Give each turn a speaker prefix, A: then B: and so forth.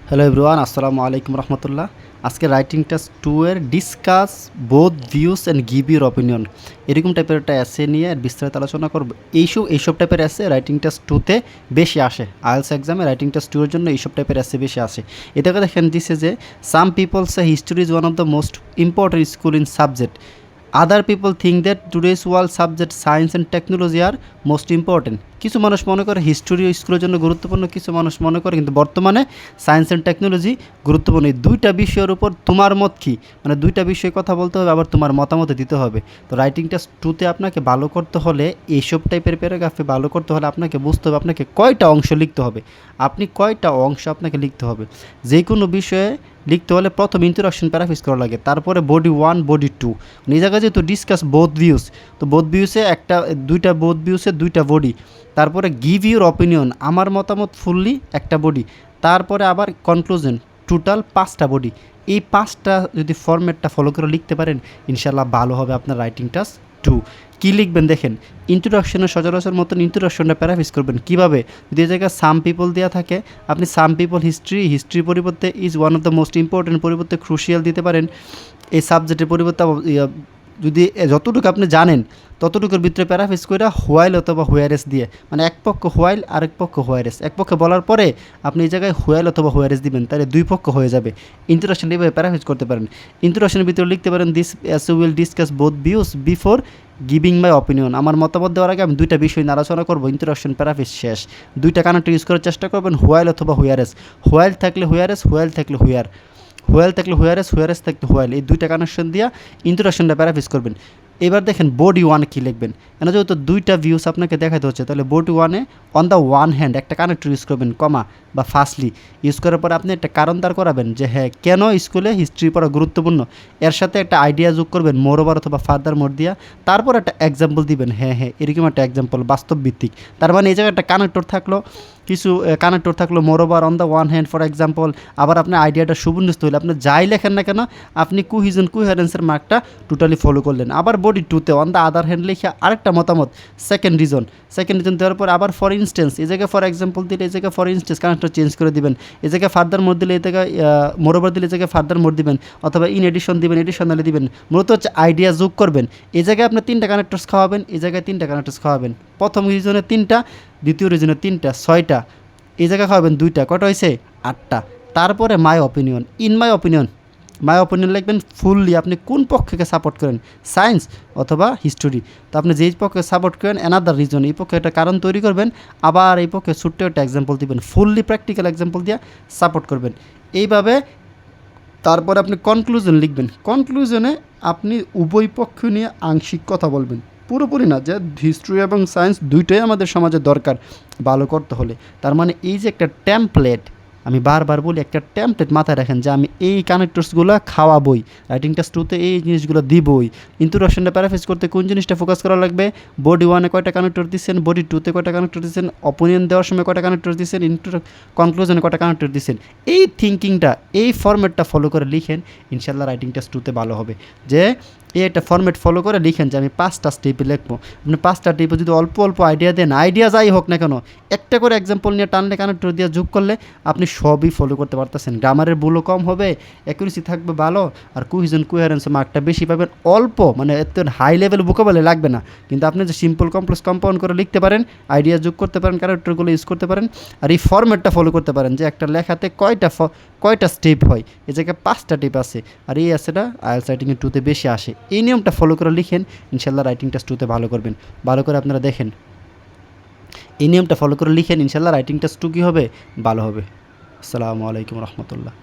A: Hello everyone, আসসালামু আলাইকুম রহমতুল্লাহ। আজকে রাইটিং টেস্ট 2 এর discuss both views and give your opinion এরকম টাইপের একটা অ্যাসে নিয়ে বিস্তারিত আলোচনা করব। এইসব টাইপের অ্যাসে রাইটিং টেস্ট 2তে বেশি আসে। আইএলটিএস এক্সামে রাইটিং টেস্ট 2 এর জন্য এইসব টাইপের অ্যাসে বেশি আসে। এটাকে দেখেন দিছে যে some people say history is one of the most important school in subject. Other people think that today's world subject science and technology are most important. কিছু মানুষ মনে করে হিস্টোরি স্কুলের জন্য গুরুত্বপূর্ণ, কিছু মানুষ মনে করে কিন্তু বর্তমানে সায়েন্স অ্যান্ড টেকনোলজি গুরুত্বপূর্ণ। এই দুইটা বিষয়ের উপর তোমার মত কী, মানে দুইটা বিষয়ে কথা বলতে হবে, আবার তোমার মতামত দিতে হবে। তো রাইটিং টেস্ট 2তে আপনাকে ভালো করতে হলে, এইসব টাইপের প্যারাগ্রাফে ভালো করতে হলে আপনাকে বুঝতে হবে আপনাকে কয়টা অংশ লিখতে হবে, আপনাকে লিখতে হবে। যে কোনো বিষয়ে লিখতে হলে প্রথম ইন্ট্রোডাকশন প্যারাফ্রেজ করা লাগে, তারপরে বডি 1 বডি 2। এই জায়গায় যেহেতু ডিসকাস বোথ ভিউস, তো বোথ ভিউসে বোথ ভিউসে দুইটা বডি, তারপরে গিভ ইউর অপিনিয়ন আমার মতামত ফুললি একটা বডি, তারপরে আবার কনক্লুশন টোটাল 5টা বডি। এই 5টা যদি ফরম্যাটটা ফলো করে লিখতে পারেন ইনশাল্লাহ ভালো হবে আপনার রাইটিং টাস্ক 2। কী লিখবেন দেখেন, ইন্ট্রোডাকশনের সচরাচর মতন ইন্ট্রোডাকশনটা প্যারাফ্রেজ করবেন কীভাবে, যদি এই জায়গায় সাম পিপল দেওয়া থাকে আপনি সাম পিপল হিস্ট্রির পরিবর্তে is one of the most important পরিবর্তে ক্রুশিয়াল দিতে পারেন। এই সাবজেক্টের পরিবর্তে যদি যতটুকু আপনি জানেন ততটুকুর ভিতরে প্যারাফ্রেজ করে হোয়াইল অথবা হোয়ারেস দিয়ে, মানে এক পক্ষ হোয়াইল আরেক পক্ষ হোয়ারেস, এক পক্ষে বলার পরে আপনি এই জায়গায় হোয়াইল অথবা হোয়ারেস দিবেন, তাহলে দুই পক্ষ হয়ে যাবে। ইন্ট্রোডাকশন এইভাবে প্যারাফ্রেজ করতে পারেন। ইন্ট্রোডাকশনের ভিতরে লিখতে পারেন this as you will discuss both views before giving my opinion. আমার মতামত দেওয়ার আগে আমি দুইটা বিষয় নিয়ে আলোচনা করবো। ইন্ট্রোডাকশন প্যারাফ্রেজ শেষ। দুইটা কানেক্টর ইউজ করার চেষ্টা করবেন, হোয়াইল অথবা হোয়ারেস। হোয়াইল থাকলে হোয়ারেস, হোয়াইল থাকলে হোয়ার, হোয়াইল থাকলে হোয়ারেস, হোয়ারেস থাকলে হোয়াইল। এই দুইটা কানেকশন দিয়ে ইন্ট্রোডাকশনটা প্যারাফ্রেজ করবেন। এবার দেখেন বডি 1 কী লিখবেন, কেন যেহেতু দুইটা ভিউস আপনাকে দেখাতে হচ্ছে, তাহলে বডি 1-এ অন দ্য ওয়ান হ্যান্ড একটা কানেক্টর ইউজ করবেন, কমা বা ফার্স্টলি ইউজ করার পরে আপনি একটা কারণ দাঁড় করাবেন যে হ্যাঁ কেন স্কুলে হিস্ট্রি পড়া গুরুত্বপূর্ণ। এর সাথে একটা আইডিয়া যোগ করবেন মোর ওভার অথবা ফার্দার মোর দিয়া, তারপর একটা এক্সাম্পল দিবেন, হ্যাঁ এরকম একটা এক্সাম্পল বাস্তব ভিত্তিক। তার মানে এই জায়গায় একটা কানেক্টর থাকলো, কিছু কানেক্টর থাকলো মোর over on the one hand for example. আবার আপনার আইডিয়াটা সুবিন্যস্ত হলে আপনি যাই লেখেন না কেন আপনি কুহেরেন্সের মার্কটা টোটালি ফলো করলেন। আবার বডি 2-তে অন দ্য আদার হ্যান্ড লিখে আরেকটা মতামত, সেকেন্ড রিজন দেওয়ার পর আবার ফর ইনস্টেন্স, এই জায়গায় ফর এক্সাম্পল দিলে এই জায়গায় ফর ইনস্টেন্স কানেক্টর চেঞ্জ করে দিবেন। এই জায়গায় ফার্দার মোড দিলে এই জায়গায় মোর ওভার দিলে এই জায়গায় ফার্দার মোড দিবেন, অথবা ইন এডিশন দিবেন, এডিশনালি দিবেন। মূলত হচ্ছে আইডিয়া যোগ করবেন। এই জায়গায় আপনি 3টা কানেক্টরস খাওয়াবেন, এই জায়গায় 3টা কানেক্টরস খাওয়াবেন। প্রথম রিজনে 3টা, দ্বিতীয় রিজনে 3টা, 6টা। এই জায়গায় খাওয়াবেন 2টা, কটা হয়েছে 8টা। তারপরে my opinion, in my opinion লিখবেন ফুললি আপনি কোন পক্ষকে সাপোর্ট করেন, সায়েন্স অথবা হিস্টোরি। তো আপনি যেই পক্ষে সাপোর্ট করেন অ্যানাদার রিজন, এই পক্ষে একটা কারণ তৈরি করবেন, আবার এই পক্ষে ছোট্ট একটা এক্সাম্পল দিবেন, ফুললি প্র্যাকটিক্যাল এক্সাম্পল দিয়ে সাপোর্ট করবেন। এইভাবে তারপরে আপনি কনক্লুশন লিখবেন। কনক্লুশনে আপনি উভয় পক্ষ নিয়ে আংশিক কথা বলবেন, পুরোপুরি না, যে হিস্ট্রি এবং সায়েন্স দুইটাই আমাদের সমাজে দরকার ভালো করতে হলে। তার মানে এই যে একটা টেমপ্লেট, আমি বারবার বলি একটা টেমপ্লেট মাথায় রাখেন যে আমি এই কানেক্টরসগুলো খাওয়াবই, রাইটিং টেস্ট 2-তে এই জিনিসগুলো দিবই। ইন্ট্রোডাকশনটা প্যারাফ্রেজ করতে কোন জিনিসটা ফোকাস করা লাগবে, বডি 1-এ কয়টা কানেক্টর দিচ্ছেন, বডি 2-তে কয়টা কানেক্টর দিচ্ছেন, অপিনিয়ন দেওয়ার সময় কয়টা কানেক্টর দিচ্ছেন, কনক্লুশনে কয়টা কানেক্টর দিচ্ছেন। এই থিঙ্কিংটা, এই ফরম্যাটটা ফলো করে লিখেন, ইনশাল্লাহ রাইটিং টেস্ট 2-তে ভালো হবে। যে এই একটা ফরম্যাট ফলো করে লিখেন যে আমি 5টা স্টেপে লিখবো। আপনি 5টা স্টেপে যদি অল্প অল্প আইডিয়া দেন, আইডিয়া যাই হোক না কেন, একটা করে এক্সাম্পল নিয়ে টানলে কানেক্টর দিয়ে যোগ করলে আপনি সবই ফলো করতে পারতেছেন। গ্রামারের ভুলও কম হবে, অ্যাকুরেসি থাকবে ভালো, আর কুহেরেন্স মার্কটা বেশি পাবেন। অল্প মানে এত হাই লেভেল ভোকাবুলারি লাগবে না, কিন্তু আপনি যে সিম্পল কমপ্লেক্স কম্পাউন্ড করে লিখতে পারেন, আইডিয়া যোগ করতে পারেন, ক্যারেক্টারগুলো ইউজ করতে পারেন, আর এই ফরম্যাটটা ফলো করতে পারেন যে একটা লেখাতে কয়টা স্টেপ হয়, এই জায়গায় 5টা স্টেপ আছে, আর এই আছেটা আইএলটিএস রাইটিং 2-তে বেশি আসে। এই নিয়মটা ফলো করে লিখেন, ইনশাল্লাহ রাইটিং টেস্ট 2-তে ভালো করবেন। ভালো করে আপনারা দেখেন, এই নিয়মটা ফলো করে লিখেন, ইনশাল্লাহ রাইটিং টেস্ট 2 কী হবে, ভালো হবে। আসসালামু আলাইকুম রহমতুল্লাহ।